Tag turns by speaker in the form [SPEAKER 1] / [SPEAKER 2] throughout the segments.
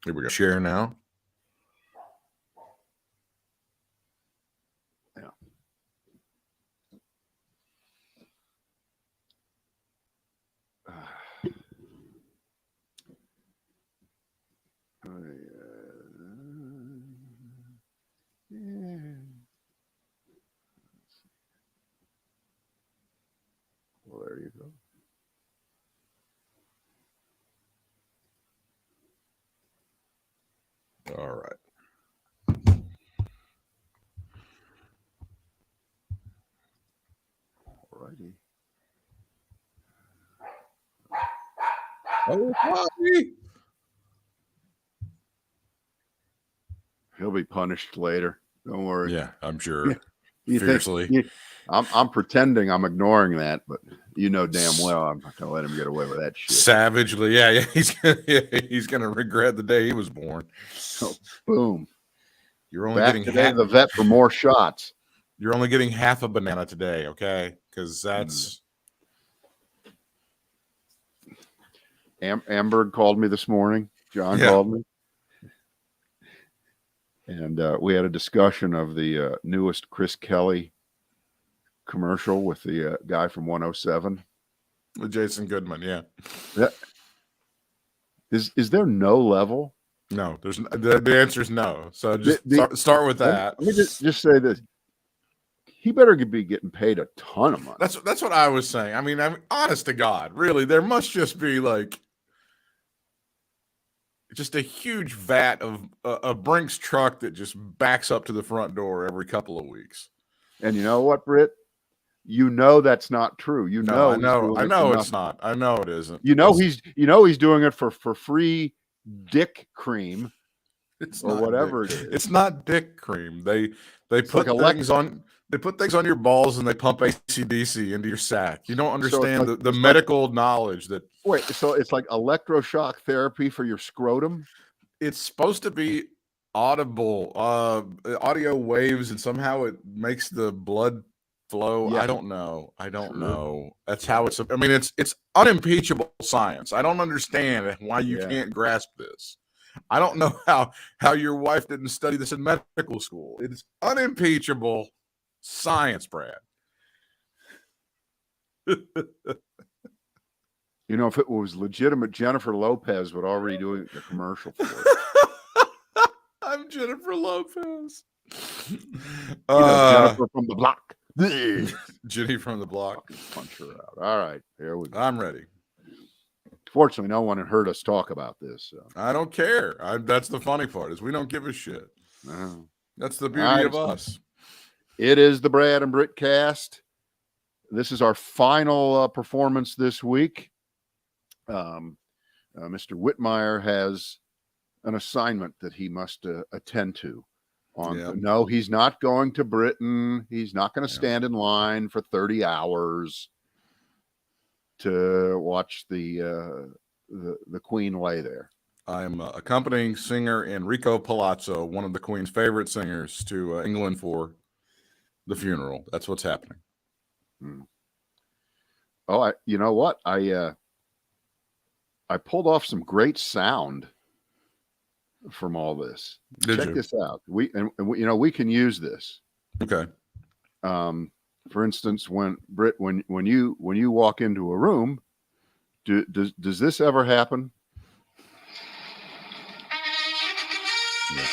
[SPEAKER 1] Here we go. Share now.
[SPEAKER 2] Yeah. Well, there you go.
[SPEAKER 1] All right.
[SPEAKER 2] Alrighty.
[SPEAKER 1] Oh, Bobby.
[SPEAKER 2] He'll be punished later. Don't worry.
[SPEAKER 1] Yeah, I'm sure.
[SPEAKER 2] You
[SPEAKER 1] Fiercely.
[SPEAKER 2] think, I'm pretending I'm ignoring that, but you know damn well I'm not gonna let him get away with that shit.
[SPEAKER 1] Savagely. Yeah. He's gonna regret the day he was born.
[SPEAKER 2] Oh, boom.
[SPEAKER 1] You're only
[SPEAKER 2] Back
[SPEAKER 1] getting
[SPEAKER 2] today to the vet for more shots.
[SPEAKER 1] You're only getting half a banana today, okay? Because that's
[SPEAKER 2] Amber called me this morning. John called me. And we had a discussion of the newest Chris Kelly commercial with the guy from 107.
[SPEAKER 1] With Jason Goodman, yeah.
[SPEAKER 2] Is there no level?
[SPEAKER 1] No, there's the answer is no. So just start with that.
[SPEAKER 2] Let me just say this. He better be getting paid a ton of money.
[SPEAKER 1] That's what I was saying. I mean, honest to God, really, there must just be like just a huge vat of a Brinks truck that just backs up to the front door every couple of weeks.
[SPEAKER 2] And you know what, Britt? You know that's not true. You know,
[SPEAKER 1] I know it's not. I know it isn't.
[SPEAKER 2] You know he's doing it for free dick cream.
[SPEAKER 1] It's
[SPEAKER 2] or
[SPEAKER 1] not
[SPEAKER 2] whatever
[SPEAKER 1] dick.
[SPEAKER 2] it is.
[SPEAKER 1] It's not dick cream. They put
[SPEAKER 2] like
[SPEAKER 1] things on. They put things on your balls and they pump AC/DC into your sack. You don't understand the medical knowledge that.
[SPEAKER 2] Wait, so it's like electroshock therapy for your scrotum?
[SPEAKER 1] It's supposed to be audible, audio waves, and somehow it makes the blood flow. Yeah. I don't know. That's how it's. I mean, it's unimpeachable science. I don't understand why you can't grasp this. I don't know how your wife didn't study this in medical school. It is unimpeachable science, Brad.
[SPEAKER 2] You know, if it was legitimate, Jennifer Lopez would already do a commercial for it.
[SPEAKER 1] I'm Jennifer Lopez.
[SPEAKER 2] Jennifer from the block.
[SPEAKER 1] Jenny from the block.
[SPEAKER 2] Punch her out. All right, here we go.
[SPEAKER 1] I'm ready.
[SPEAKER 2] Fortunately, no one had heard us talk about this. So.
[SPEAKER 1] I don't care. That's the funny part is we don't give a shit.
[SPEAKER 2] No.
[SPEAKER 1] That's the beauty of us.
[SPEAKER 2] It is the Brad and Britt cast. This is our final performance this week. Mr. Whitmire has an assignment that he must attend to. No, he's not going to Britain. He's not going to stand in line for 30 hours to watch the Queen lay there.
[SPEAKER 1] I'm accompanying singer Enrico Palazzo, one of the Queen's favorite singers, to England for the funeral. That's what's happening.
[SPEAKER 2] Oh, you know what? I pulled off some great sound from all this. Check this out. We can use this.
[SPEAKER 1] Okay.
[SPEAKER 2] For instance, Britt, when you walk into a room, does this ever happen?
[SPEAKER 1] Yeah.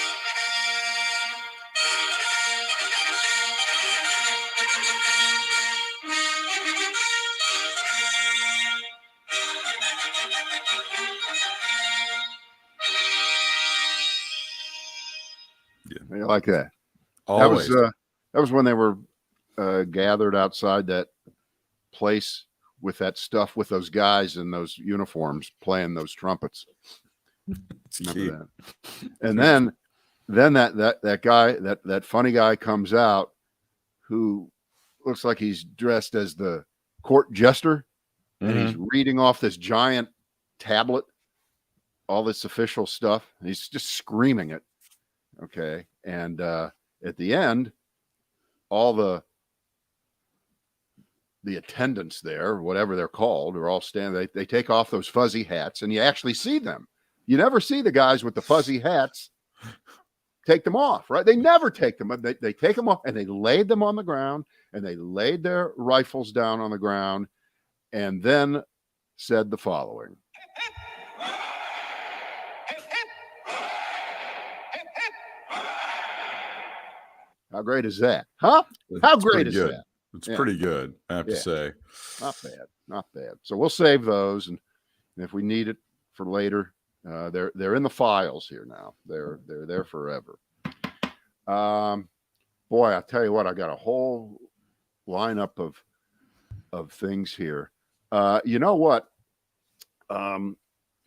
[SPEAKER 2] You like that?
[SPEAKER 1] Always.
[SPEAKER 2] That was when they were gathered outside that place with that stuff, with those guys in those uniforms playing those trumpets. Remember that? And then that guy, that funny guy comes out who looks like he's dressed as the court jester, and he's reading off this giant tablet, all this official stuff. And he's just screaming it. Okay. And at the end, all the attendants there, whatever they're called, are all standing. They take off those fuzzy hats, and you actually see them. You never see the guys with the fuzzy hats take them off, right? They never take them. They take them off, and they laid them on the ground, and they laid their rifles down on the ground, and then said the following. How great is that? Huh? How great is that?
[SPEAKER 1] It's pretty good, I have to say.
[SPEAKER 2] Not bad. Not bad. So we'll save those, and if we need it for later, they're in the files here now. They're there forever. Boy, I tell you what, I got a whole lineup of things here. You know what? And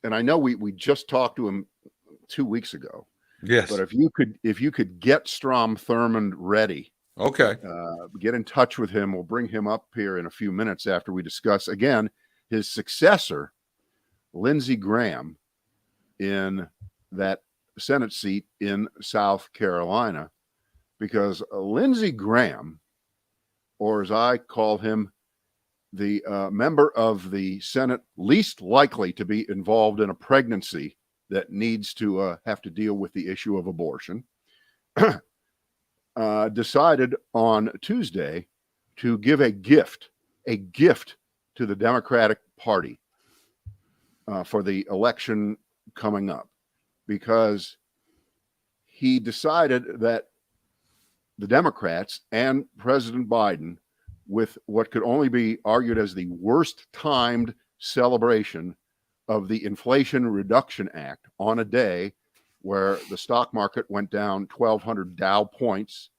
[SPEAKER 2] I know we just talked to him 2 weeks ago.
[SPEAKER 1] Yes.
[SPEAKER 2] But if you could get Strom Thurmond ready,
[SPEAKER 1] okay,
[SPEAKER 2] get in touch with him. We'll bring him up here in a few minutes after we discuss again his successor, Lindsey Graham, in that Senate seat in South Carolina, because Lindsey Graham, or as I call him, the member of the Senate least likely to be involved in a pregnancy that needs to have to deal with the issue of abortion, decided on Tuesday to give a gift to the Democratic Party for the election coming up, because he decided that the Democrats and President Biden, with what could only be argued as the worst timed celebration of the Inflation Reduction Act on a day where the stock market went down 1,200 Dow points,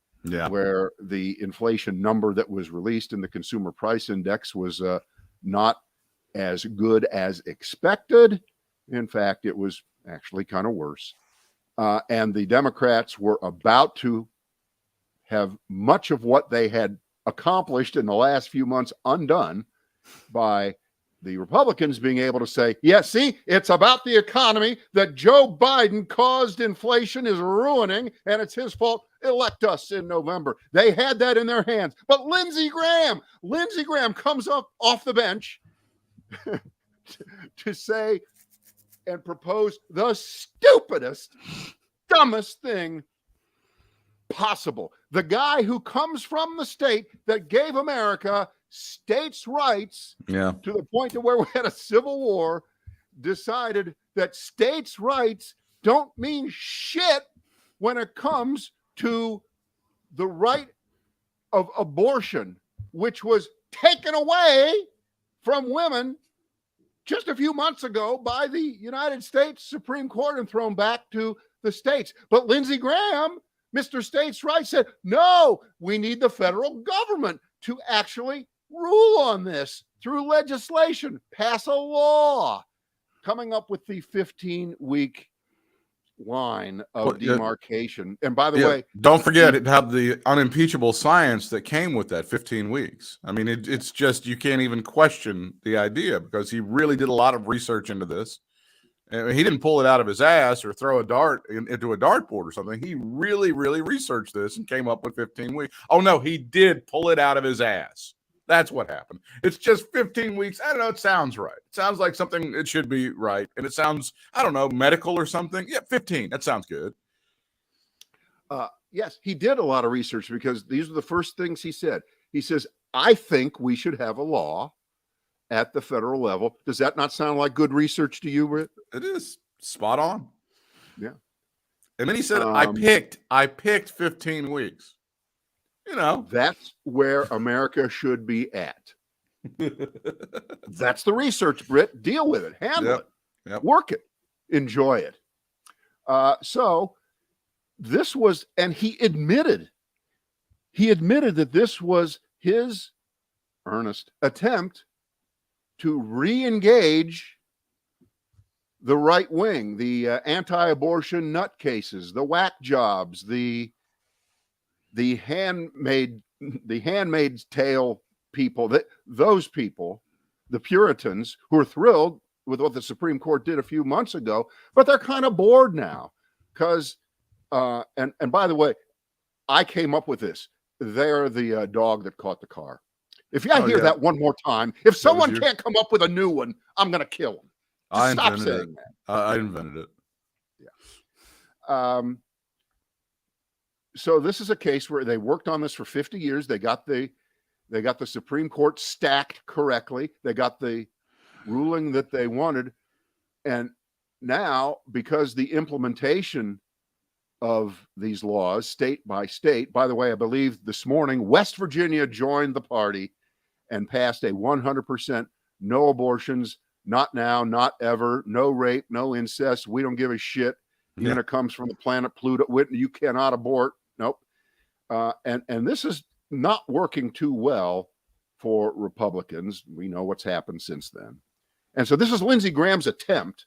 [SPEAKER 2] where the inflation number that was released in the Consumer Price Index was not as good as expected. In fact, it was actually kind of worse. And the Democrats were about to have much of what they had accomplished in the last few months undone by the Republicans being able to say, yeah, see, it's about the economy that Joe Biden caused inflation, is ruining, and it's his fault. Elect us in November. They had that in their hands. But Lindsey Graham comes up off the bench to say and propose the stupidest, dumbest thing possible. The guy who comes from the state that gave America states' rights to the point to where we had a civil war, decided that states' rights don't mean shit when it comes to the right of abortion, which was taken away from women just a few months ago by the United States Supreme Court and thrown back to the states. But Lindsey Graham, Mr. States' Rights, said, no, we need the federal government to actually rule on this through legislation, pass a law, coming up with the 15-week line of demarcation. And by the way,
[SPEAKER 1] don't forget it had the unimpeachable science that came with that 15 weeks. I mean, it's just, you can't even question the idea, because he really did a lot of research into this. And he didn't pull it out of his ass or throw a dart into a dartboard or something. He really, really researched this and came up with 15 weeks. Oh, no, he did pull it out of his ass. That's what happened. It's just 15 weeks. I don't know. It sounds right. It sounds like something it should be right. And it sounds, I don't know, medical or something. Yeah, 15. That sounds good.
[SPEAKER 2] Yes, he did a lot of research, because these are the first things he said. He says, I think we should have a law at the federal level. Does that not sound like good research to you, Britt?
[SPEAKER 1] It is spot on.
[SPEAKER 2] Yeah.
[SPEAKER 1] And then he said, I picked 15 weeks. You know,
[SPEAKER 2] that's where America should be at. That's the research, Britt. Deal with it. Handle it. Work it. Enjoy it. So this was, and he admitted that this was his earnest attempt to re-engage the right wing, the anti-abortion nutcases, the whack jobs, the Handmaid's Tale people, those people, the Puritans, who are thrilled with what the Supreme Court did a few months ago, but they're kind of bored now because, and by the way, I came up with this. They're the dog that caught the car. If I hear that one more time, if someone can't come up with a new one, I'm going to kill them.
[SPEAKER 1] Stop saying that. I invented it.
[SPEAKER 2] So this is a case where they worked on this for 50 years. They got the Supreme Court stacked correctly. They got the ruling that they wanted. And now, because the implementation of these laws, state by state, by the way, I believe this morning, West Virginia joined the party and passed a 100% no abortions, not now, not ever, no rape, no incest. We don't give a shit. Even it comes from the planet Pluto. You cannot abort. Nope. And this is not working too well for Republicans. We know what's happened since then. And so this is Lindsey Graham's attempt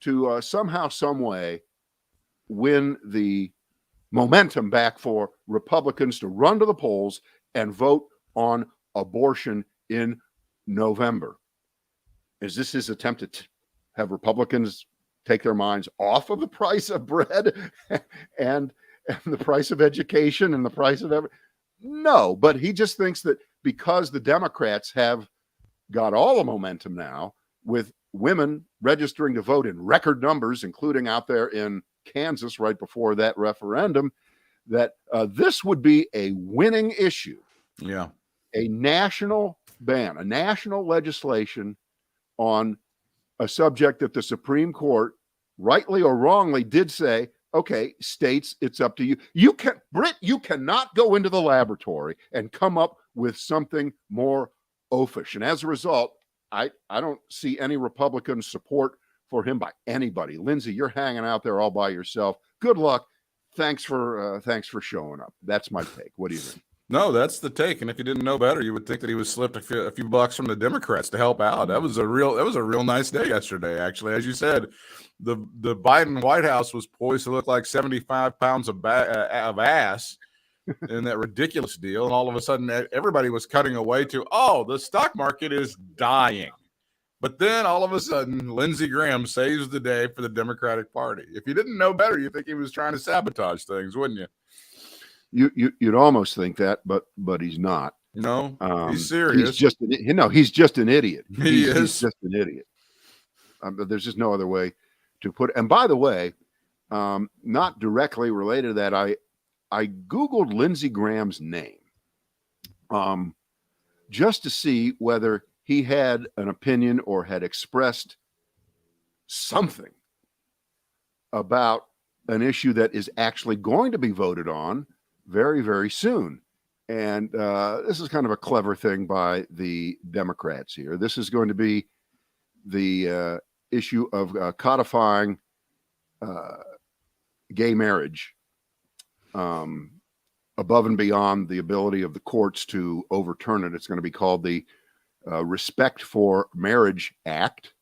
[SPEAKER 2] to somehow, some way win the momentum back for Republicans to run to the polls and vote on abortion in November. Is this his attempt to have Republicans take their minds off of the price of bread and the price of education and the price of everything? No, but he just thinks that because the Democrats have got all the momentum now, with women registering to vote in record numbers, including out there in Kansas right before that referendum, that this would be a winning issue.
[SPEAKER 1] Yeah.
[SPEAKER 2] A national ban, a national legislation on a subject that the Supreme Court, rightly or wrongly, did say, okay, states, it's up to you. Britt, you cannot go into the laboratory and come up with something more oafish. And as a result, I don't see any Republican support for him by anybody. Lindsey, you're hanging out there all by yourself. Good luck. Thanks for showing up. That's my take. What do you think?
[SPEAKER 1] No, that's the take. And if you didn't know better, you would think that he was slipped a few bucks from the Democrats to help out. That was a real nice day yesterday, actually. As you said, the Biden White House was poised to look like 75 pounds of ass in that ridiculous deal. And all of a sudden, everybody was cutting away to, the stock market is dying. But then all of a sudden, Lindsey Graham saves the day for the Democratic Party. If you didn't know better, you'd think he was trying to sabotage things, wouldn't you?
[SPEAKER 2] You'd almost think that, but he's not.
[SPEAKER 1] No, he's serious.
[SPEAKER 2] He's just an idiot. He's just an idiot. There's just no other way to put it. And by the way, not directly related to that, I Googled Lindsey Graham's name just to see whether he had an opinion or had expressed something about an issue that is actually going to be voted on very, very soon. And this is kind of a clever thing by the Democrats here. This is going to be the issue of codifying gay marriage above and beyond the ability of the courts to overturn it. It's going to be called the Respect for Marriage Act.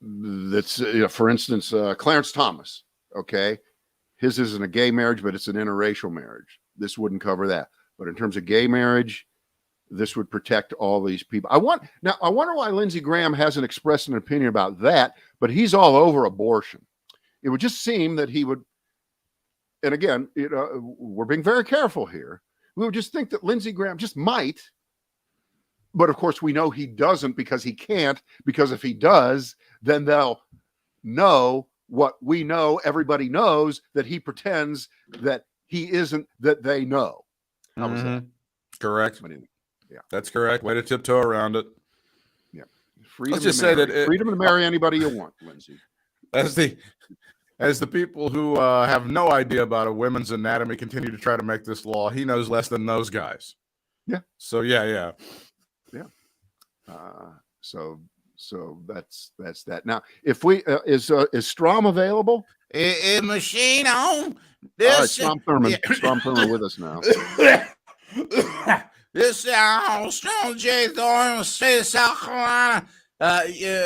[SPEAKER 2] That's, for instance, Clarence Thomas. Okay. His isn't a gay marriage, but it's an interracial marriage. This wouldn't cover that. But in terms of gay marriage, this would protect all these people. I wonder why Lindsey Graham hasn't expressed an opinion about that, but he's all over abortion. It would just seem that he would, and again, we're being very careful here. We would just think that Lindsey Graham just might, but of course we know he doesn't because he can't, because if he does, then they'll know what we know, everybody knows, that he pretends that he isn't, that they know. How was that?
[SPEAKER 1] Correct.
[SPEAKER 2] Anyway, yeah,
[SPEAKER 1] that's correct. Way to tiptoe around it.
[SPEAKER 2] Yeah.
[SPEAKER 1] Let's just say that
[SPEAKER 2] freedom to marry anybody you want, Lindsey.
[SPEAKER 1] As the people who have no idea about a women's anatomy continue to try to make this law, he knows less than those guys.
[SPEAKER 2] Yeah.
[SPEAKER 1] So yeah.
[SPEAKER 2] So that's that. Now, if we is Strom available?
[SPEAKER 1] Machine on.
[SPEAKER 2] All right, Strom Thurmond with us now.
[SPEAKER 3] This Strom J. Thorne, state of South Carolina.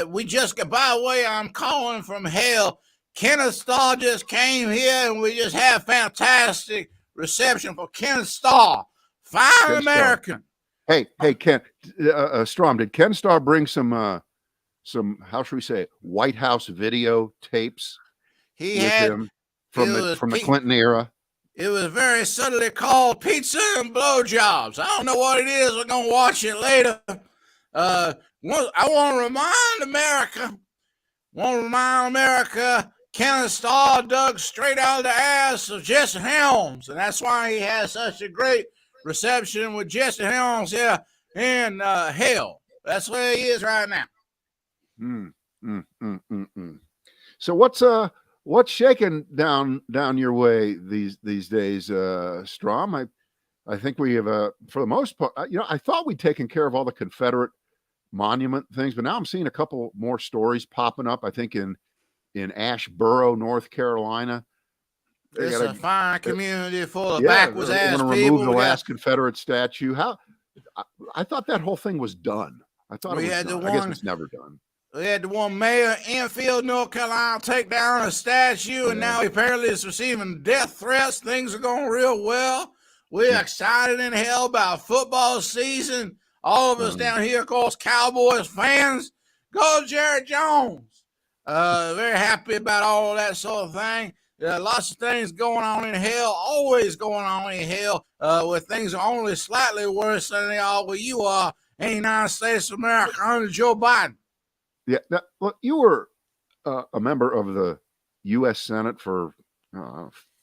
[SPEAKER 3] We just got, by the way, I'm calling from hell. Kenneth Starr just came here, and we just had fantastic reception for Kenneth Starr, fine American.
[SPEAKER 2] Hey, Ken, Strom, did Ken Starr bring some how should we say it, White House video tapes?
[SPEAKER 3] He had
[SPEAKER 2] him from the Clinton era.
[SPEAKER 3] It was very subtly called Pizza and Blowjobs. I don't know what it is. We're gonna watch it later. I want to remind America Want to remind America, Kenneth Starr dug straight out of the ass of Jesse Helms, and that's why he has such a great reception with Jesse Helms here in hell. That's where he is right now.
[SPEAKER 2] So what's shaking down your way these days, Strom? I think we have for the most part, I thought we'd taken care of all the Confederate monument things, but now I'm seeing a couple more stories popping up. I think in Asheboro, North Carolina.
[SPEAKER 3] It's a fine community full of
[SPEAKER 2] yeah,
[SPEAKER 3] backwards ass
[SPEAKER 2] people.
[SPEAKER 3] people.
[SPEAKER 2] Remove the last Confederate statue. I thought that whole thing was done. I thought it was done. I guess it's never done.
[SPEAKER 3] We had the one mayor in Enfield, North Carolina, take down a statue, and now he apparently is receiving death threats. Things are going real well. We're excited in hell about football season. All of us down here, of course, Cowboys fans. Go Jerry Jones. Very happy about all of that sort of thing. Lots of things going on in hell, always going on in hell, where things are only slightly worse than they are where you are in the United States of America under Joe Biden.
[SPEAKER 2] Yeah, look, you were a member of the U.S. Senate for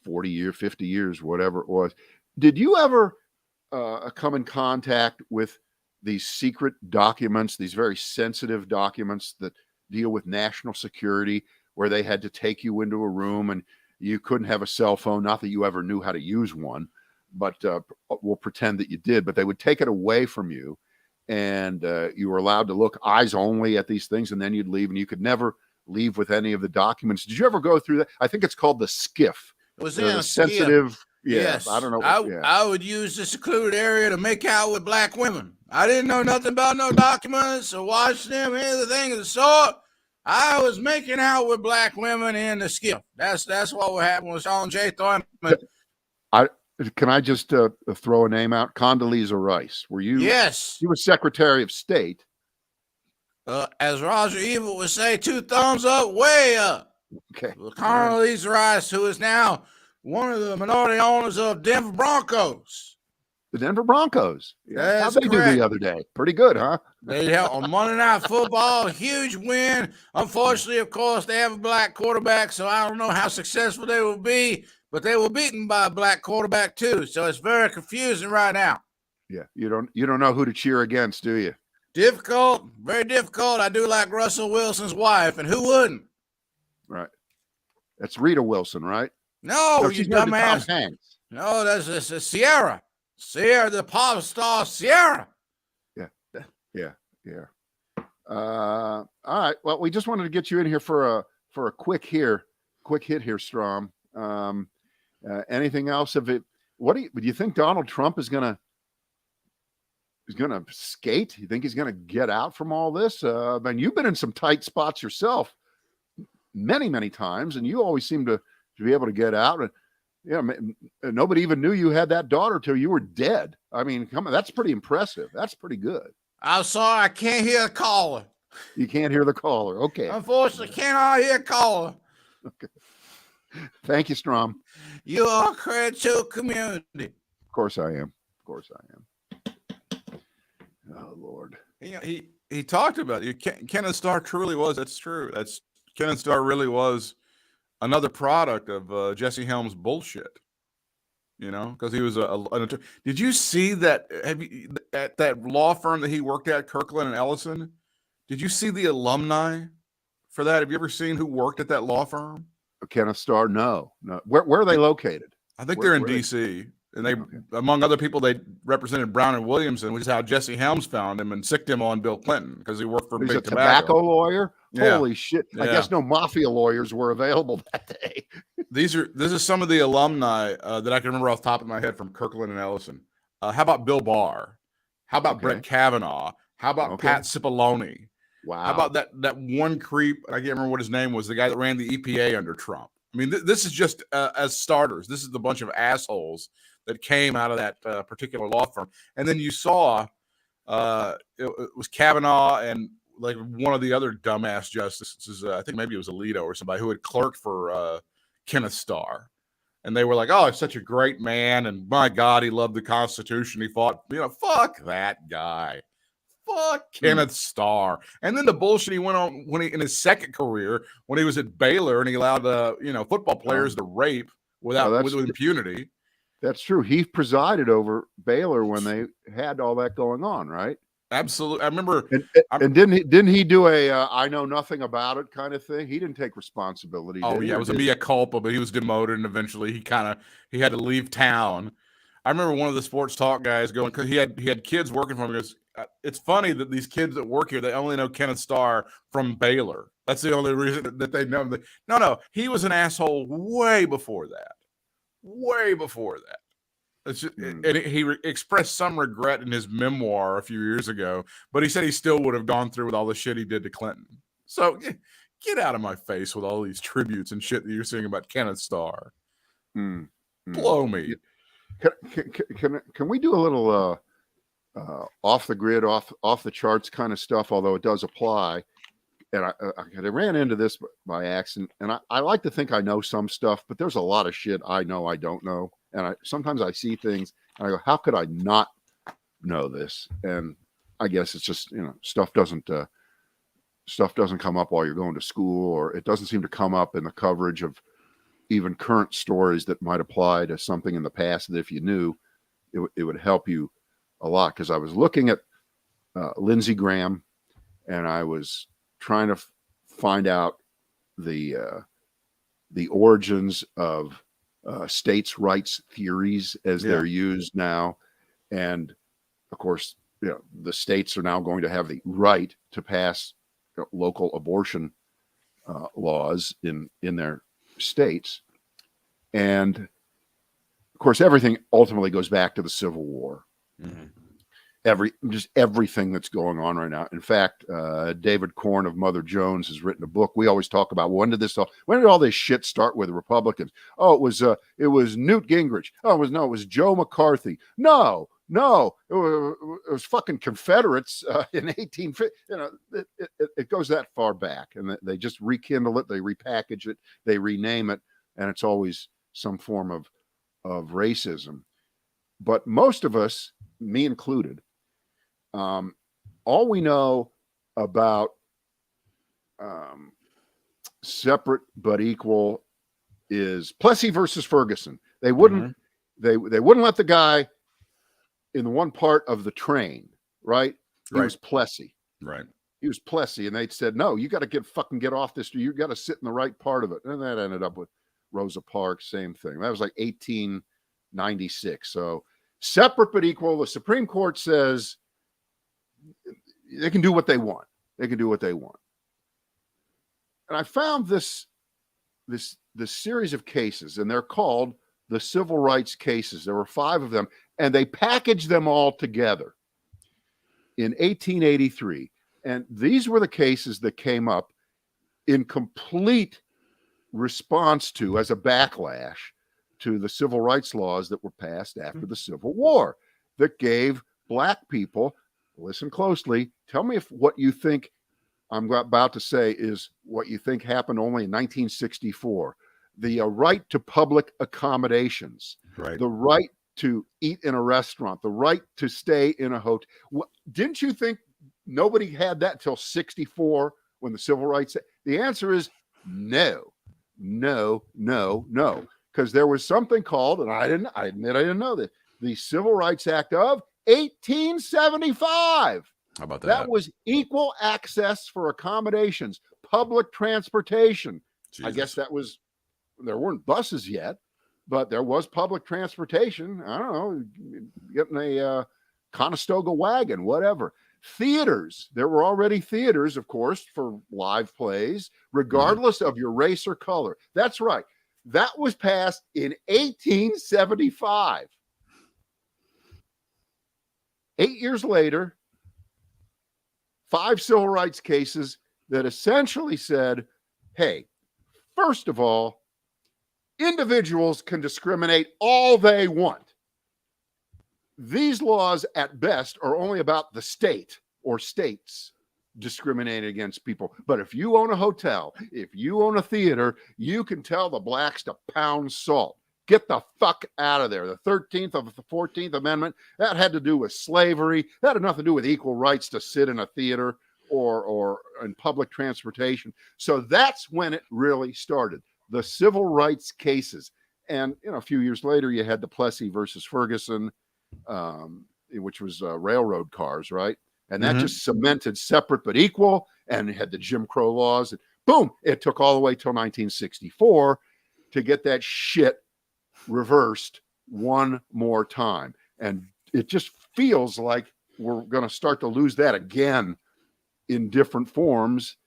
[SPEAKER 2] 40 years, 50 years, whatever it was. Did you ever come in contact with these secret documents, these very sensitive documents that deal with national security, where they had to take you into a room and you couldn't have a cell phone? Not that you ever knew how to use one, but we'll pretend that you did. But they would take it away from you, and you were allowed to look eyes only at these things, and then you'd leave, and you could never leave with any of the documents. Did you ever go through that? I think it's called the skiff.
[SPEAKER 3] It was in a
[SPEAKER 2] sensitive.
[SPEAKER 3] Skiff.
[SPEAKER 2] Yeah,
[SPEAKER 3] yes.
[SPEAKER 2] I don't know.
[SPEAKER 3] I would use the secluded area to make out with black women. I didn't know nothing about no documents or watch them, anything of the sort. I was making out with black women in the skiff. That's what would happen with Sean J. Thornton.
[SPEAKER 2] Can I just throw a name out? Condoleezza Rice. Were you?
[SPEAKER 3] Yes.
[SPEAKER 2] You were Secretary of State.
[SPEAKER 3] As Roger Ebert would say, 2 thumbs up, way up.
[SPEAKER 2] Okay.
[SPEAKER 3] Condoleezza Rice, who is now one of the minority owners of Denver Broncos.
[SPEAKER 2] The Denver Broncos.
[SPEAKER 3] Yeah,
[SPEAKER 2] how'd they do the other day? Pretty good, huh?
[SPEAKER 3] They had on Monday Night Football, huge win. Unfortunately, of course, they have a black quarterback, so I don't know how successful they will be, but they were beaten by a black quarterback too. So it's very confusing right now.
[SPEAKER 2] Yeah, you don't know who to cheer against, do you?
[SPEAKER 3] Difficult, very difficult. I do like Russell Wilson's wife, and who wouldn't?
[SPEAKER 2] Right. That's Rita Wilson, right?
[SPEAKER 3] No,
[SPEAKER 2] she's
[SPEAKER 3] you dumbass. No, that's Sierra. Sierra, the pop star Sierra.
[SPEAKER 2] Yeah. All right. Well, we just wanted to get you in here for a quick hit here, Strom. Anything else of it? Do you think Donald Trump is gonna skate? You think he's gonna get out from all this? I mean, you've been in some tight spots yourself many, many times, and you always seem to be able to get out. And nobody even knew you had that daughter till you were dead. I mean, come on, that's pretty impressive. That's pretty good.
[SPEAKER 3] I'm sorry, I can't hear the caller.
[SPEAKER 2] You can't hear the caller. Okay.
[SPEAKER 3] Unfortunately, cannot hear the caller.
[SPEAKER 2] Okay. Thank you, Strom.
[SPEAKER 3] You are a credit to the community.
[SPEAKER 2] Of course I am. Oh, Lord.
[SPEAKER 1] He talked about it. Kenneth Starr truly was. That's true. Kenneth Starr really was another product of Jesse Helms' bullshit. Because he was an attorney. Did you see that? At that law firm that he worked at, Kirkland and Ellison? Did you see the alumni for that? Have you ever seen who worked at that law firm?
[SPEAKER 2] Kenneth Starr? No. Where are they located?
[SPEAKER 1] I think they're in D.C. And they, among other people, they represented Brown and Williamson, which is how Jesse Helms found him and sicked him on Bill Clinton because he worked for
[SPEAKER 2] He's
[SPEAKER 1] Big
[SPEAKER 2] a
[SPEAKER 1] Tobacco
[SPEAKER 2] lawyer.
[SPEAKER 1] Yeah.
[SPEAKER 2] Holy shit! I guess no mafia lawyers were available that day.
[SPEAKER 1] This is some of the alumni that I can remember off the top of my head from Kirkland and Ellison. How about Bill Barr? How about Brett Kavanaugh? How about Pat Cipollone?
[SPEAKER 2] Wow.
[SPEAKER 1] How about that one creep? I can't remember what his name was. The guy that ran the EPA under Trump. I mean, this is just as starters. This is the bunch of assholes that came out of that particular law firm. And then you saw it was Kavanaugh and like one of the other dumbass justices, I think maybe it was Alito or somebody who had clerked for Kenneth Starr. And they were like, oh, he's such a great man. And my God, he loved the Constitution. He fought, fuck that guy. Fuck Kenneth Starr. And then the bullshit he went on in his second career, when he was at Baylor and he allowed football players to rape with impunity.
[SPEAKER 2] That's true. He presided over Baylor when they had all that going on, right?
[SPEAKER 1] Absolutely. I remember.
[SPEAKER 2] And didn't he do a I know nothing about it kind of thing? He didn't take responsibility.
[SPEAKER 1] Oh yeah, it was a mea culpa, but he was demoted, and eventually he had to leave town. I remember one of the sports talk guys going, because he had kids working for him. He goes, it's funny that these kids that work here, they only know Kenneth Starr from Baylor. That's the only reason that they know him. No, he was an asshole way before that. Way before that. And he expressed some regret in his memoir a few years ago, but he said he still would have gone through with all the shit he did to Clinton. So get out of my face with all these tributes and shit that you're saying about Kenneth Starr. Blow me.
[SPEAKER 2] Can we do a little off the grid, off the charts kind of stuff? Although it does apply, and I ran into this by accident, and I like to think I know some stuff, but there's a lot of shit I know I don't know. And sometimes I see things and I go, how could I not know this? And I guess it's just, stuff doesn't come up while you're going to school, or it doesn't seem to come up in the coverage of even current stories that might apply to something in the past that if you knew, it would help you a lot. Because I was looking at Lindsey Graham, and I was trying to find out the origins of states' rights theories as they're used now. And of course, the states are now going to have the right to pass local abortion laws in their states. And of course, everything ultimately goes back to the Civil War. Everything that's going on right now. In fact, David Korn of Mother Jones has written a book. We always talk about when did all this shit start with the Republicans? Oh, it was Newt Gingrich. Oh, it was Joe McCarthy. No, it was fucking Confederates in 1850. It goes that far back, and they just rekindle it, they repackage it, they rename it, and it's always some form of racism. But most of us, me included, all we know about separate but equal is Plessy versus Ferguson. They wouldn't they wouldn't let the guy in the one part of the train, right? He was Plessy.
[SPEAKER 1] Right.
[SPEAKER 2] He was Plessy, and they said, no, you got to get off this. You got to sit in the right part of it. And that ended up with Rosa Parks, same thing. That was like 1896. So separate but equal. The Supreme Court says they can do what they want. They can do what they want. And I found this series of cases, and they're called the civil rights cases. There were 5 of them, and they packaged them all together in 1883. And these were the cases that came up in complete response to, as a backlash to the civil rights laws that were passed after the Civil War that gave black people, listen closely, tell me if what you think I'm about to say is what you think happened only in 1964. The right to public accommodations,
[SPEAKER 1] right.
[SPEAKER 2] The right to eat in a restaurant, the right to stay in a hotel. Didn't you think nobody had that till 64 when the civil rights? The answer is no. Because there was something called, and I admit I didn't know this, the Civil Rights Act of 1875.
[SPEAKER 1] How about that?
[SPEAKER 2] That was equal access for accommodations, public transportation. Jesus. I guess there weren't buses yet, but there was public transportation. I don't know, getting a Conestoga wagon, whatever. Theaters. There were already theaters, of course, for live plays, regardless of your race or color. That's right. That was passed in 1875. 8 years later, 5 civil rights cases that essentially said, hey, first of all, individuals can discriminate all they want. These laws, at best, are only about the state or states discriminating against people. But if you own a hotel, if you own a theater, you can tell the blacks to pound salt. Get the fuck out of there. The 13th of the 14th Amendment, that had to do with slavery. That had nothing to do with equal rights to sit in a theater or in public transportation. So that's when it really started. The civil rights cases. And, a few years later, you had the Plessy versus Ferguson, which was railroad cars, right? And that just cemented separate but equal, and it had the Jim Crow laws. And boom, it took all the way till 1964 to get that shit reversed one more time. And it just feels like we're going to start to lose that again in different forms.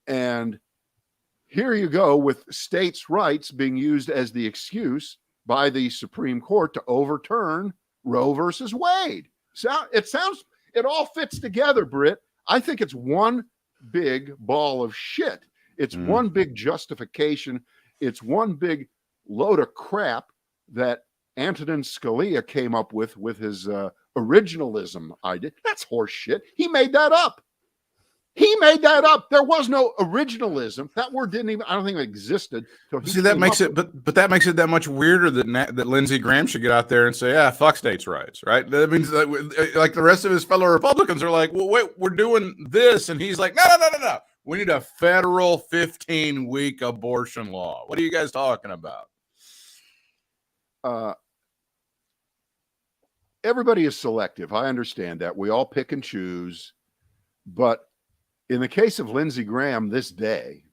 [SPEAKER 2] And here you go with states' rights being used as the excuse by the Supreme Court to overturn Roe versus Wade. So it all fits together, Britt. I think it's one big ball of shit. It's one big justification. It's one big load of crap that Antonin Scalia came up with his originalism idea. That's horse shit. He made that up. There was no originalism. That word didn't even, I don't think it existed.
[SPEAKER 1] See, that makes it, but that makes it that much weirder that Lindsey Graham should get out there and say, fuck states' rights, right? That means that, like, the rest of his fellow Republicans are like, well, wait, we're doing this. And he's like, no. We need a federal 15-week abortion law. What are you guys talking about?
[SPEAKER 2] Everybody is selective. I understand that. We all pick and choose. But in the case of Lindsey Graham this day,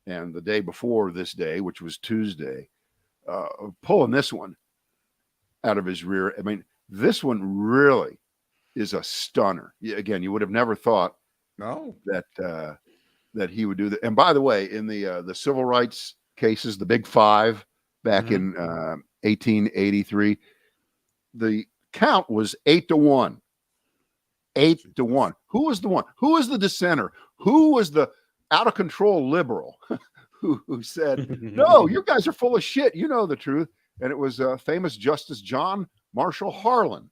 [SPEAKER 2] and the day before this day, which was Tuesday, pulling this one out of his rear. I mean, this one really is a stunner. Again, you would have never thought that he would do that. And by the way, in the civil rights cases, the Big Five back in 1883, the count was 8-1. 8-1. Who was the one? Who was the dissenter? Who was the out of control liberal who said, no, you guys are full of shit. You know the truth. And it was famous Justice John Marshall Harlan.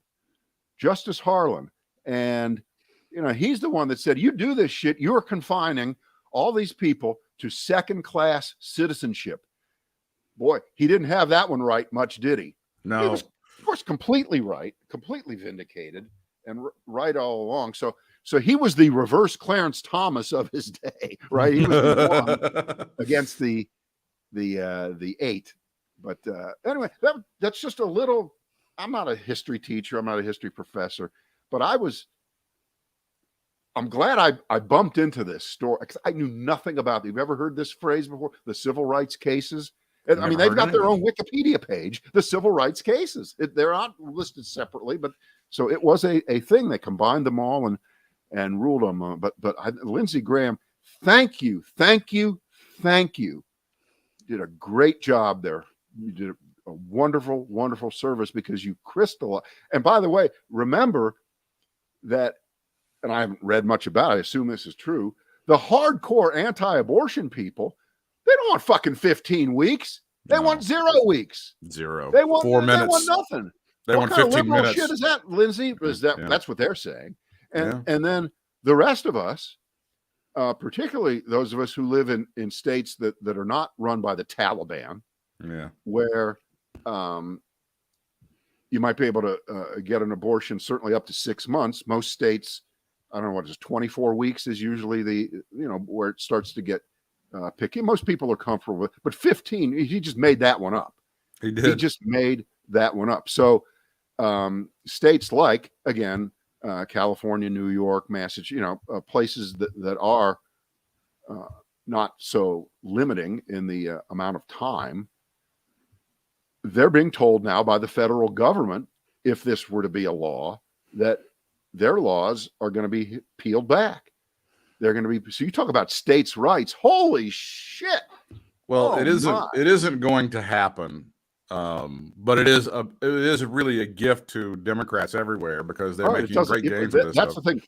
[SPEAKER 2] Justice Harlan. And, he's the one that said, you do this shit, you're confining all these people to second-class citizenship. Boy, he didn't have that one right much, did he?
[SPEAKER 1] No.
[SPEAKER 2] He was, of course, completely right, completely vindicated, and right all along. So he was the reverse Clarence Thomas of his day, right? He was the one against the 8. But anyway, that's just a little. I'm not a history teacher. I'm not a history professor, but I'm glad I bumped into this story because I knew nothing about it. You've ever heard this phrase before? The civil rights cases. I mean, they've got their own Wikipedia page, the civil rights cases. They're not listed separately, but so it was a thing. They combined them all and ruled them. But Lindsey Graham, thank you. Did a great job there. You did a wonderful, wonderful service because you crystallized. And by the way, remember that, and I haven't read much about it, I assume this is true, the hardcore anti-abortion people, they don't want fucking 15 weeks. They want 0 weeks.
[SPEAKER 1] Zero.
[SPEAKER 2] They want
[SPEAKER 1] 4 minutes.
[SPEAKER 2] They want nothing.
[SPEAKER 1] They want 15 minutes.
[SPEAKER 2] Shit is that, Lindsay? That's what they're saying. And then the rest of us, particularly those of us who live in states that are not run by the Taliban, where you might be able to get an abortion certainly up to 6 months. Most states, I don't know what it is, 24 weeks is usually where it starts to get picky. Most people are comfortable with, but 15, he just made that one up.
[SPEAKER 1] He did.
[SPEAKER 2] He just made that one up. So states like, again, California, New York, Massachusetts, places that are not so limiting in the amount of time, they're being told now by the federal government, if this were to be a law, that their laws are going to be peeled back. They're going to be, so you talk about states' rights. Holy shit.
[SPEAKER 1] Well, it isn't going to happen. But it is really a gift to Democrats everywhere because they're making great gains with this.
[SPEAKER 2] That's the thing.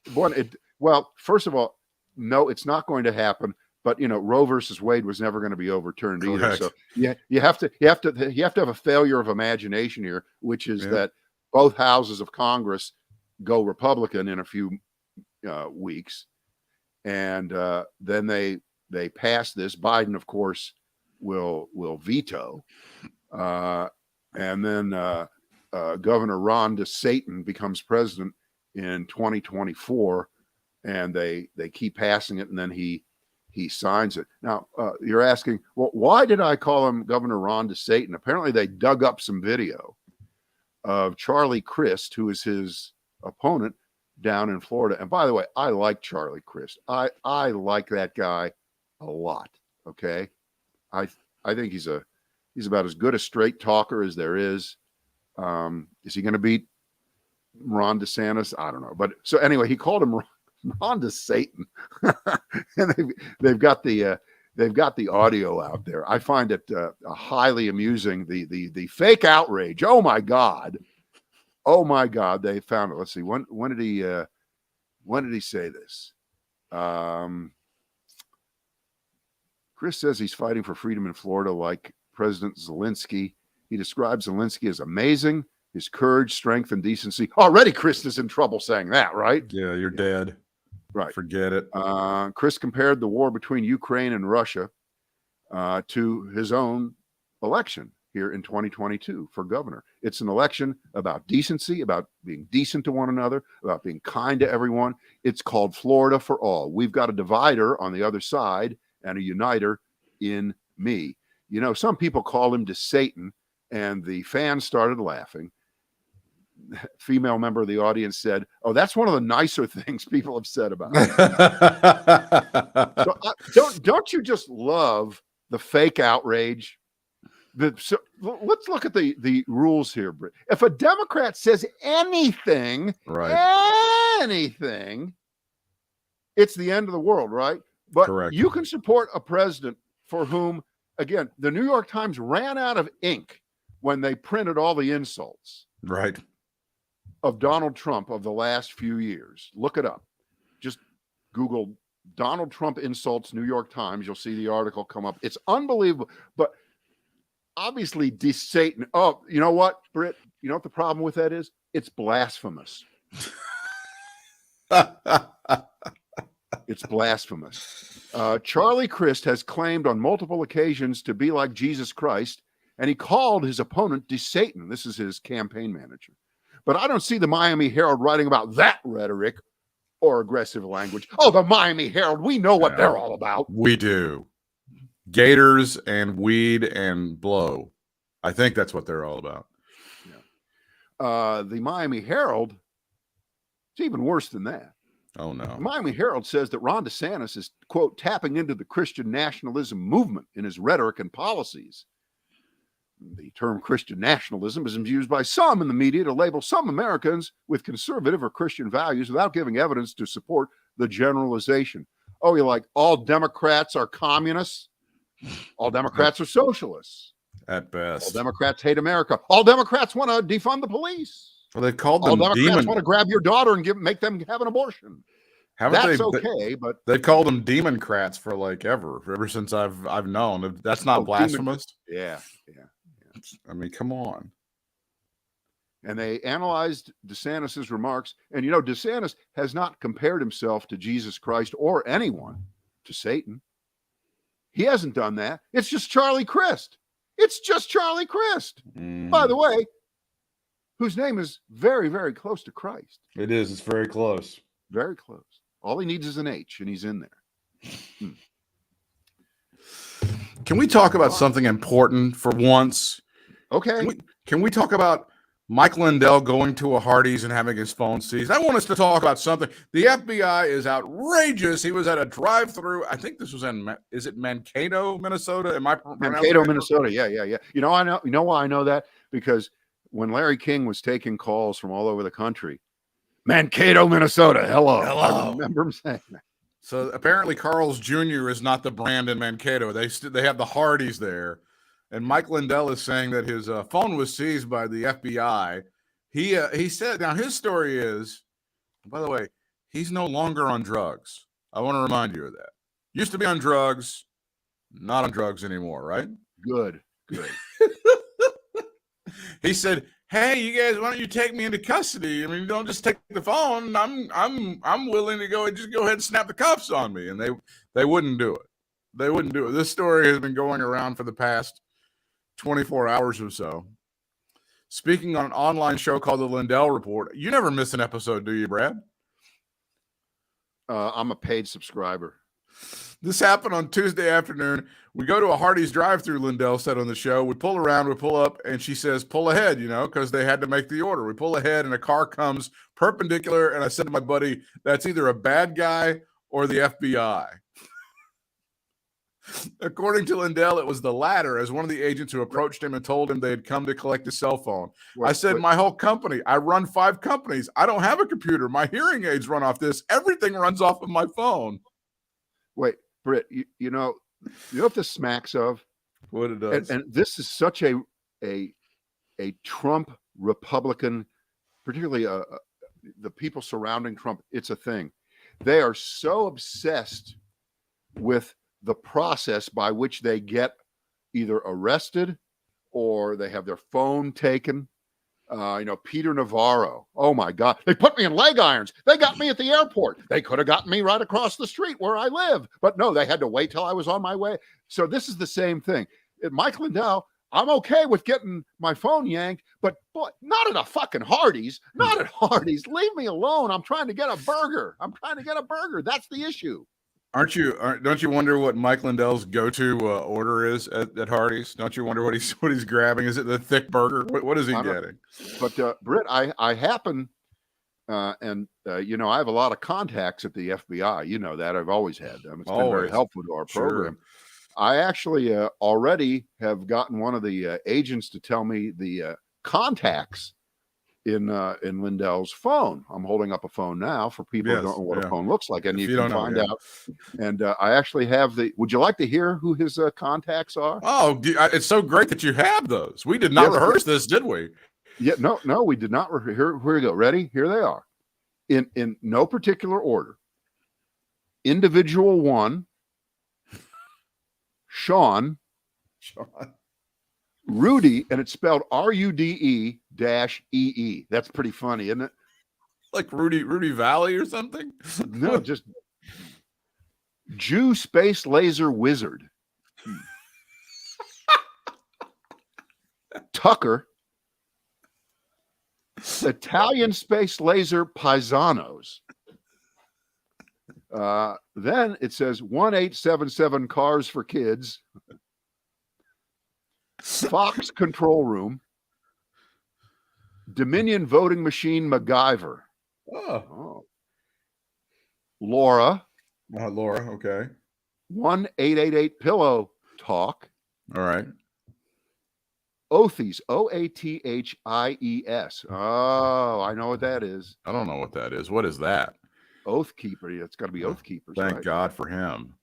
[SPEAKER 2] Well, first of all, no, it's not going to happen. But Roe versus Wade was never going to be overturned either. So you have to have a failure of imagination here, which is that both houses of Congress go Republican in a few weeks, and then they pass this. Biden, of course, will veto, And then Governor Ron DeSantis becomes president in 2024, and they keep passing it, and then he signs it. Now, you're asking, well, why did I call him Governor Ron DeSantis? Apparently, they dug up some video of Charlie Crist, who is his opponent down in Florida. And by the way, I like Charlie Crist. I like that guy a lot. Okay, I think he's about as good a straight talker as there is. Is he going to beat Ron DeSantis? I don't know. But so anyway, he called him Ron DeSantis, and they've got the audio out there. I find it highly amusing. The fake outrage. Oh my God, they found it. Let's see. When did he say this? Chris says he's fighting for freedom in Florida like President Zelensky. He describes Zelensky as amazing, his courage, strength, and decency. Already Chris is in trouble saying that, right?
[SPEAKER 1] Yeah, you're dead.
[SPEAKER 2] Right.
[SPEAKER 1] Forget it.
[SPEAKER 2] Chris compared the war between Ukraine and Russia to his own election here in 2022 for governor. It's an election about decency, about being decent to one another, about being kind to everyone. It's called Florida for all. We've got a divider on the other side and a uniter in me. You know, some people call him Satan, and the fans started laughing. Female member of the audience said, "Oh, that's one of the nicer things people have said about him." So, don't you just love the fake outrage? So, let's look at the rules here, Britt. If a Democrat says anything, anything, it's the end of the world, right? But
[SPEAKER 1] Correct.
[SPEAKER 2] You can support a president for whom, again, the New York Times ran out of ink when they printed all the insults.
[SPEAKER 1] Right.
[SPEAKER 2] Of Donald Trump of the last few years. Look it up. Just Google Donald Trump insults New York Times. You'll see the article come up. It's unbelievable. But obviously, Satan. Oh, you know what, Britt? You know what the problem with that is? It's blasphemous. It's blasphemous. Charlie Crist has claimed on multiple occasions to be like Jesus Christ, and he called his opponent Satan. This is his campaign manager. But I don't see the Miami Herald writing about that rhetoric or aggressive language. Oh, the Miami Herald, we know what they're all about.
[SPEAKER 1] We do. Gators and weed and blow. I think that's what they're all about.
[SPEAKER 2] Yeah. The Miami Herald, it's even worse than that.
[SPEAKER 1] Oh, no.
[SPEAKER 2] The Miami Herald says that Ron DeSantis is, quote, tapping into the Christian nationalism movement in his rhetoric and policies. The term Christian nationalism is used by some in the media to label some Americans with conservative or Christian values without giving evidence to support the generalization. Oh, you're like, all Democrats are communists? All Democrats are socialists?
[SPEAKER 1] At best.
[SPEAKER 2] All Democrats hate America? All Democrats want to defund the police?
[SPEAKER 1] Well, they called
[SPEAKER 2] all
[SPEAKER 1] them
[SPEAKER 2] Democrats want to grab your daughter and make them have an abortion. That's okay, but
[SPEAKER 1] they called them Democrats for like ever since I've known. That's not blasphemous.
[SPEAKER 2] Yeah.
[SPEAKER 1] I mean, come on.
[SPEAKER 2] And they analyzed DeSantis's remarks, and you know, DeSantis has not compared himself to Jesus Christ or anyone to Satan. He hasn't done that. It's just Charlie Crist. It's just Charlie Crist. By the way, whose name is very, very close to Christ.
[SPEAKER 1] It is. It's very close.
[SPEAKER 2] Very close. All he needs is an H, and he's in there.
[SPEAKER 1] Can we talk about something important for once?
[SPEAKER 2] Okay.
[SPEAKER 1] Can we talk about Mike Lindell going to a Hardee's and having his phone seized? I want us to talk about something. The FBI is outrageous. He was at a drive-through. I think this was is it Mankato, Minnesota? Am I
[SPEAKER 2] Mankato, Minnesota? Yeah. You know, I know. You know why I know that? Because when Larry King was taking calls from all over the country, Mankato, Minnesota. Hello. I remember him saying that.
[SPEAKER 1] So apparently Carl's Jr. is not the brand in Mankato. They have the Hardee's there. And Mike Lindell is saying that his phone was seized by the FBI. He said, now his story is, by the way, he's no longer on drugs. I want to remind you of that. Used to be on drugs, not on drugs anymore, right?
[SPEAKER 2] Good.
[SPEAKER 1] He said, hey, you guys, why don't you take me into custody? I mean, don't just take the phone. I'm willing to go ahead and snap the cuffs on me. And they wouldn't do it. They wouldn't do it. This story has been going around for the past 24 hours or so. Speaking on an online show called The Lindell Report. You never miss an episode, do you, Brad?
[SPEAKER 2] I'm a paid subscriber.
[SPEAKER 1] This happened on Tuesday afternoon. We go to a Hardee's drive-through, Lindell said on the show. We pull around, we pull up, and she says, pull ahead, because they had to make the order. We pull ahead, and a car comes perpendicular, and I said to my buddy, that's either a bad guy or the FBI. According to Lindell, it was the latter, as one of the agents who approached him and told him they had come to collect his cell phone. I said, my whole company, I run 5 companies. I don't have a computer. My hearing aids run off this. Everything runs off of my phone.
[SPEAKER 2] Wait, Britt, you know what this smacks of?
[SPEAKER 1] What it does.
[SPEAKER 2] And this is such a Trump Republican, particularly the people surrounding Trump. It's a thing. They are so obsessed with the process by which they get either arrested or they have their phone taken. Peter Navarro. Oh my God. They put me in leg irons. They got me at the airport. They could have gotten me right across the street where I live, but no, they had to wait till I was on my way. So this is the same thing. Mike Lindell, I'm okay with getting my phone yanked, but boy, not at a fucking Hardee's. Not at Hardee's. Leave me alone. I'm trying to get a burger. That's the issue.
[SPEAKER 1] Don't you wonder what Mike Lindell's go-to order is at Hardee's? Don't you wonder what he's grabbing? Is it the thick burger? What is he getting?
[SPEAKER 2] But Britt, I happen, I have a lot of contacts at the FBI. You know that I've always had them. It's been very helpful to our program. I actually already have gotten one of the agents to tell me the contacts in Lindell's phone. I'm holding up a phone now for people who don't know what a phone looks like, and you can find out. And I actually have would you like to hear who his contacts are?
[SPEAKER 1] Oh, it's so great that you have those. We did not rehearse this, did we?
[SPEAKER 2] Yeah, no, we did not. Here we go. Ready? Here they are. In no particular order. Individual 1, Sean. Rudy, and it's spelled RUDE-EE. That's pretty funny, isn't it?
[SPEAKER 1] Like Rudy Valley or something?
[SPEAKER 2] No, just Jew Space Laser Wizard. Tucker. Italian Space Laser Paisanos. Then it says 1877 Cars for Kids. Fox Control Room. Dominion Voting Machine MacGyver.
[SPEAKER 1] Oh.
[SPEAKER 2] Laura.
[SPEAKER 1] Laura, okay.
[SPEAKER 2] 1888 Pillow Talk.
[SPEAKER 1] All right.
[SPEAKER 2] Oathies, Oathies. Oh, I know what that is.
[SPEAKER 1] I don't know what that is. What is that?
[SPEAKER 2] Oath Keeper. It's got to be Oath Keepers.
[SPEAKER 1] Thank God for him.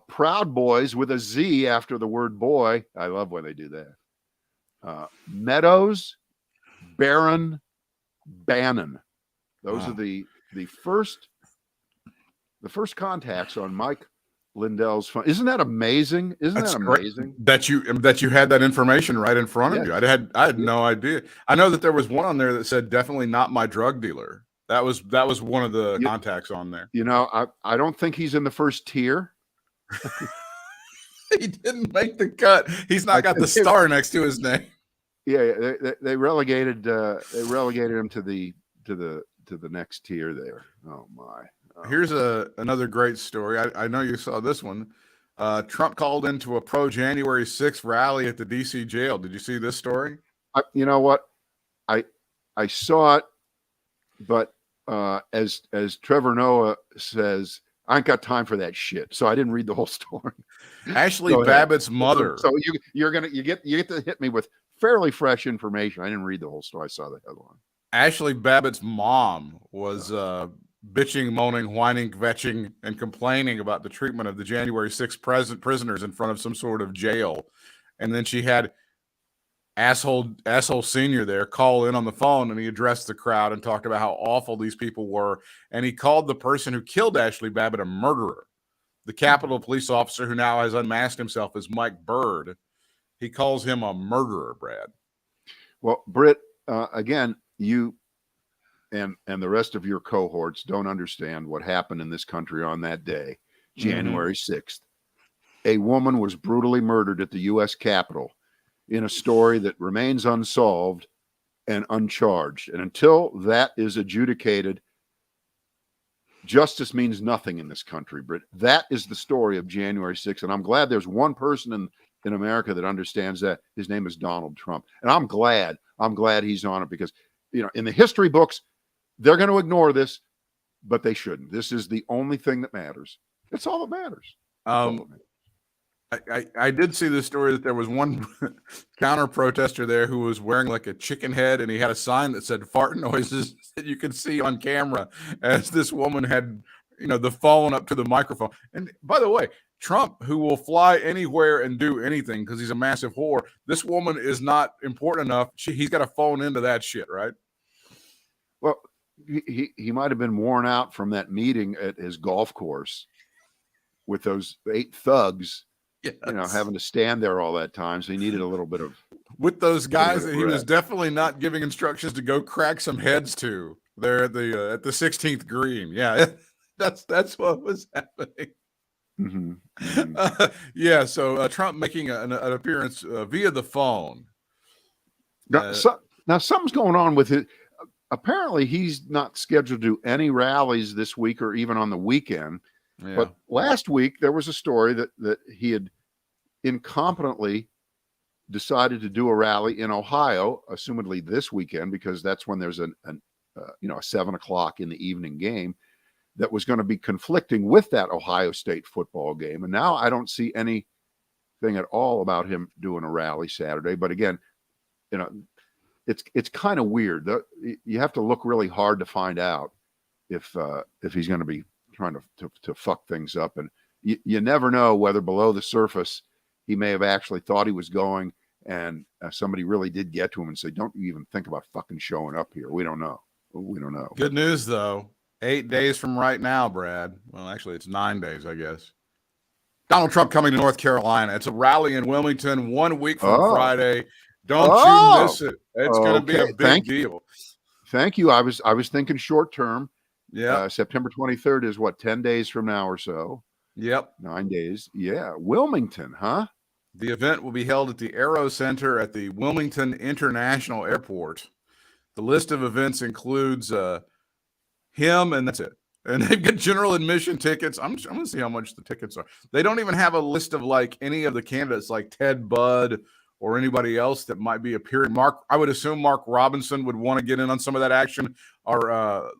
[SPEAKER 2] Proud Boys with a Z after the word boy. I love when they do that. Meadows, Baron, Bannon. Those are the first contacts on Mike Lindell's phone. Isn't that amazing? That's amazing
[SPEAKER 1] that you had that information right in front of you? I had no idea. I know that there was one on there that said definitely not my drug dealer. That was one of the contacts on there.
[SPEAKER 2] I don't think he's in the first tier.
[SPEAKER 1] He didn't make the cut. He's not got the star next to his name.
[SPEAKER 2] Yeah, they relegated him to the next tier there. Oh my.
[SPEAKER 1] Here's another great story. I know you saw this one. Trump called into a pro-January 6th rally at the D.C. jail. Did you see this story?
[SPEAKER 2] You know what? I saw it, but as Trevor Noah says, I ain't got time for that shit. So I didn't read the whole story.
[SPEAKER 1] Ashley Babbitt's mother.
[SPEAKER 2] So you get to hit me with fairly fresh information. I didn't read the whole story. I saw the headline.
[SPEAKER 1] Ashley Babbitt's mom was bitching, moaning, whining, kvetching, and complaining about the treatment of the January 6th prisoners in front of some sort of jail. And then she had asshole senior there call in on the phone, and he addressed the crowd and talked about how awful these people were. And he called the person who killed Ashley Babbitt a murderer. The Capitol police officer who now has unmasked himself is Mike Bird. He calls him a murderer, Brad.
[SPEAKER 2] Well, Britt, again, you and the rest of your cohorts don't understand what happened in this country on that day, January 6th. A woman was brutally murdered at the U.S. Capitol. in a story that remains unsolved and uncharged. And until that is adjudicated, justice means nothing in this country, Britt. That is the story of January 6th. And I'm glad there's one person in America that understands that. His name is Donald Trump. And I'm glad he's on it because, in the history books, they're going to ignore this, but they shouldn't. This is the only thing that matters. That's all that matters.
[SPEAKER 1] I did see the story that there was one counter protester there who was wearing like a chicken head, and he had a sign that said fart noises that you could see on camera as this woman had, the phone up to the microphone. And by the way, Trump, who will fly anywhere and do anything because he's a massive whore, this woman is not important enough. He's got to phone into that shit, right?
[SPEAKER 2] Well, he might have been worn out from that meeting at his golf course with those 8 thugs. Yes. Having to stand there all that time. So he needed a little bit of
[SPEAKER 1] with those guys that he was definitely not giving instructions to go crack some heads to there at the 16th green. Yeah, that's what was happening.
[SPEAKER 2] Mm-hmm. Mm-hmm.
[SPEAKER 1] So Trump making an appearance via the phone.
[SPEAKER 2] Now something's going on with it. Apparently, he's not scheduled to do any rallies this week or even on the weekend. Yeah. But last week, there was a story that he had incompetently decided to do a rally in Ohio, assumedly this weekend, because that's when there's a 7:00 in the evening game that was going to be conflicting with that Ohio State football game. And now I don't see anything at all about him doing a rally Saturday. But again, it's kind of weird. You have to look really hard to find out if he's going to be trying to fuck things up. And you never know whether below the surface he may have actually thought he was going and somebody really did get to him and say, don't you even think about fucking showing up here. We don't know.
[SPEAKER 1] Good news though. 8 days from right now, Brad. Well, actually it's 9 days, I guess. Donald Trump coming to North Carolina. It's a rally in Wilmington 1 week from Friday. Don't you miss it. It's going to be a big deal.
[SPEAKER 2] Thank you. I was thinking short term.
[SPEAKER 1] Yeah.
[SPEAKER 2] September 23rd is what, 10 days from now or so?
[SPEAKER 1] Yep.
[SPEAKER 2] 9 days. Yeah. Wilmington, huh?
[SPEAKER 1] The event will be held at the Aero Center at the Wilmington International Airport. The list of events includes him, and that's it. And they've got general admission tickets. I'm going to see how much the tickets are. They don't even have a list of like any of the candidates like Ted Budd or anybody else that might be appearing. I would assume Mark Robinson would want to get in on some of that action. Our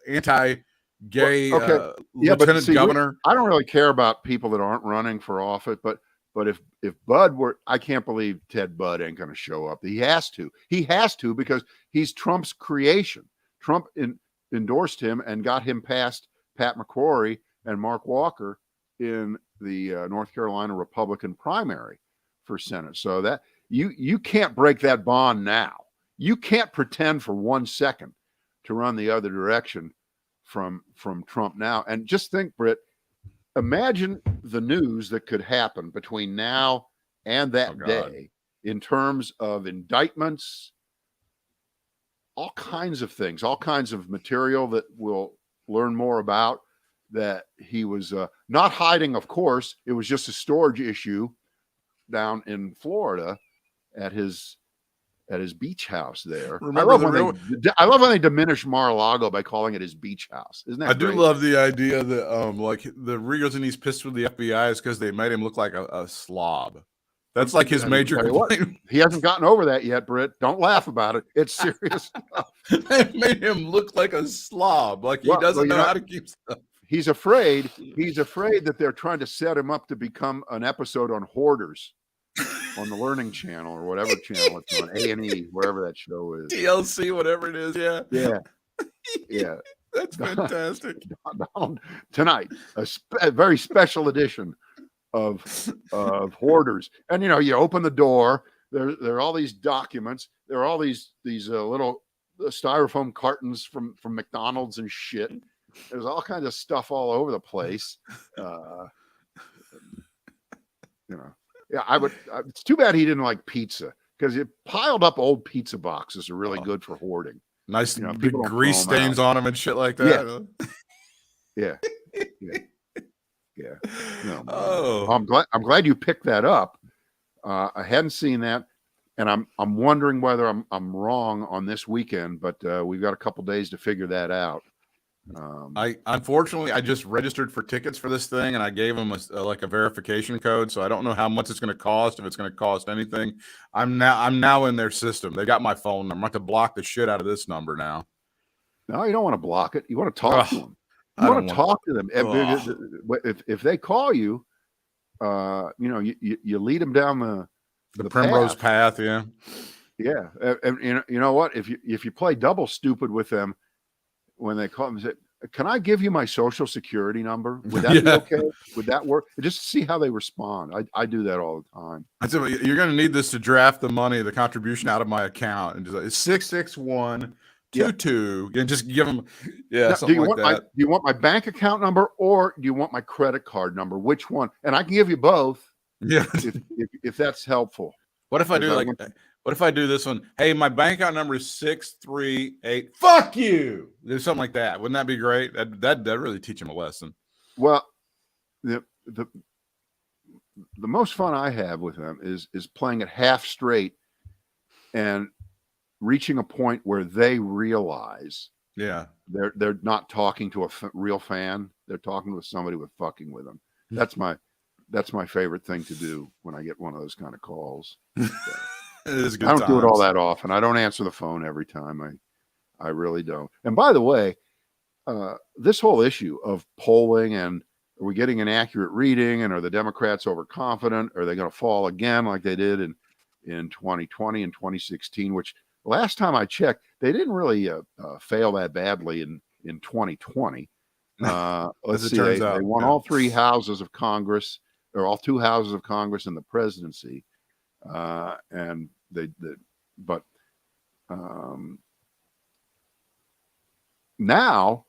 [SPEAKER 1] anti-gay lieutenant governor.
[SPEAKER 2] I don't really care about people that aren't running for office, but if Bud were, I can't believe Ted Budd ain't going to show up. He has to because he's Trump's creation. Trump endorsed him and got him past Pat McCrory and Mark Walker in the North Carolina Republican primary for Senate. So that you can't break that bond now. You can't pretend for 1 second to run the other direction from Trump now. And just think, Britt, imagine the news that could happen between now and that day in terms of indictments, all kinds of things, all kinds of material that we'll learn more about, that he was not hiding, of course. It was just a storage issue down in Florida at his beach house there. I love when they diminish Mar-a-Lago by calling it his beach house. Isn't that great?
[SPEAKER 1] Do love the idea that like the reason he's pissed with the FBI is because they made him look like a slob. That's like his major complaint.
[SPEAKER 2] He hasn't gotten over that yet, Britt. Don't laugh about it. It's serious stuff.
[SPEAKER 1] They made him look like a slob, like he doesn't know how to keep stuff.
[SPEAKER 2] He's afraid that they're trying to set him up to become an episode on hoarders on the Learning Channel or whatever channel it's on, A&E, wherever that show is.
[SPEAKER 1] TLC, whatever it is, yeah.
[SPEAKER 2] Yeah. Yeah.
[SPEAKER 1] That's fantastic.
[SPEAKER 2] Tonight, a very special edition of hoarders. And, you open the door, there are all these documents. There are all these little styrofoam cartons from McDonald's and shit. There's all kinds of stuff all over the place. Yeah, it's too bad he didn't like pizza, because it piled up old pizza boxes are really good for hoarding.
[SPEAKER 1] Nice, big grease stains on them and shit like that.
[SPEAKER 2] Yeah. Yeah. No, I'm glad you picked that up. I hadn't seen that, and I'm wondering whether I'm wrong on this weekend, but we've got a couple days to figure that out.
[SPEAKER 1] Unfortunately I just registered for tickets for this thing, and I gave them like a verification code, so I don't know how much it's going to cost, if it's going to cost anything. I'm now in their system. They got my phone number. I'm going to block the shit out of this number now.
[SPEAKER 2] No, you don't want to block it. You want to talk to them. You want to talk to them. If they call you, you lead them down the
[SPEAKER 1] primrose path. Yeah.
[SPEAKER 2] Yeah. And you know what? If you play double stupid with them when they call them, say, can I give you my social security number? Would that be okay? Would that work? Just to see how they respond. I do that all the time.
[SPEAKER 1] I said, you're going to need this to draft the money, the contribution out of my account, and just like, it's 66122. And just give them,
[SPEAKER 2] now,
[SPEAKER 1] something like that.
[SPEAKER 2] Do you want my bank account number, or do you want my credit card number? Which one? And I can give you both.
[SPEAKER 1] Yeah,
[SPEAKER 2] if that's helpful.
[SPEAKER 1] What if I do what if I do this one? Hey, my bank account number is 638. Fuck you. There's something like that. Wouldn't that be great? That really teach them a lesson.
[SPEAKER 2] Well, the most fun I have with them is playing it half straight and reaching a point where they realize they're not talking to a real fan. They're talking with somebody with fucking with them. That's my favorite thing to do when I get one of those kind of calls.
[SPEAKER 1] It is good.
[SPEAKER 2] I don't do it all that often. I don't answer the phone every time. I really don't. And by the way, this whole issue of polling and are we getting an accurate reading, and are the Democrats overconfident? Are they going to fall again like they did in 2020 and 2016? Which last time I checked, they didn't really fail that badly in 2020. Let's see, they won all three houses of Congress, or all two houses of Congress and the presidency. And now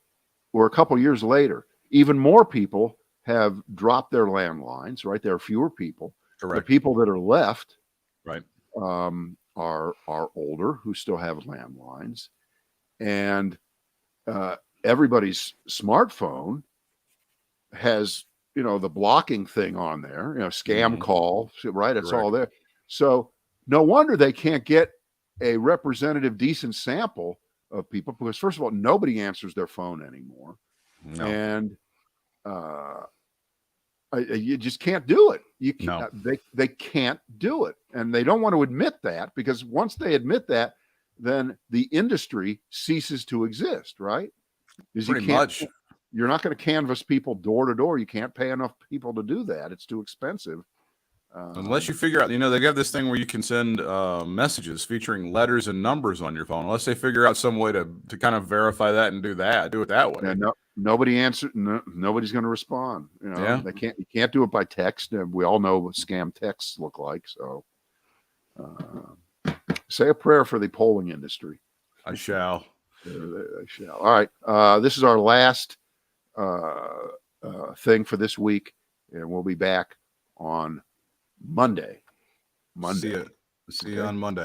[SPEAKER 2] we're a couple years later, even more people have dropped their landlines, right? There are fewer people.
[SPEAKER 1] Correct.
[SPEAKER 2] The people that are left,
[SPEAKER 1] right,
[SPEAKER 2] are older, who still have landlines, and everybody's smartphone has, the blocking thing on there, scam call, right? It's all there. So no wonder they can't get a representative, decent sample of people, because first of all, nobody answers their phone anymore. No. And you just can't do it. You can't, they can't do it. And they don't want to admit that, because once they admit that, then the industry ceases to exist, right?
[SPEAKER 1] Pretty much.
[SPEAKER 2] You're not going to canvass people door to door. You can't pay enough people to do that. It's too expensive.
[SPEAKER 1] Unless you figure out, they got this thing where you can send messages featuring letters and numbers on your phone. Unless they figure out some way to kind of verify that and do it that way.
[SPEAKER 2] Yeah, nobody answered. Nobody's going to respond. They can't. You can't do it by text. We all know what scam texts look like. So, say a prayer for the polling industry.
[SPEAKER 1] I shall.
[SPEAKER 2] I shall. All right. This is our last thing for this week, and we'll be back on Monday.
[SPEAKER 1] See you on Monday.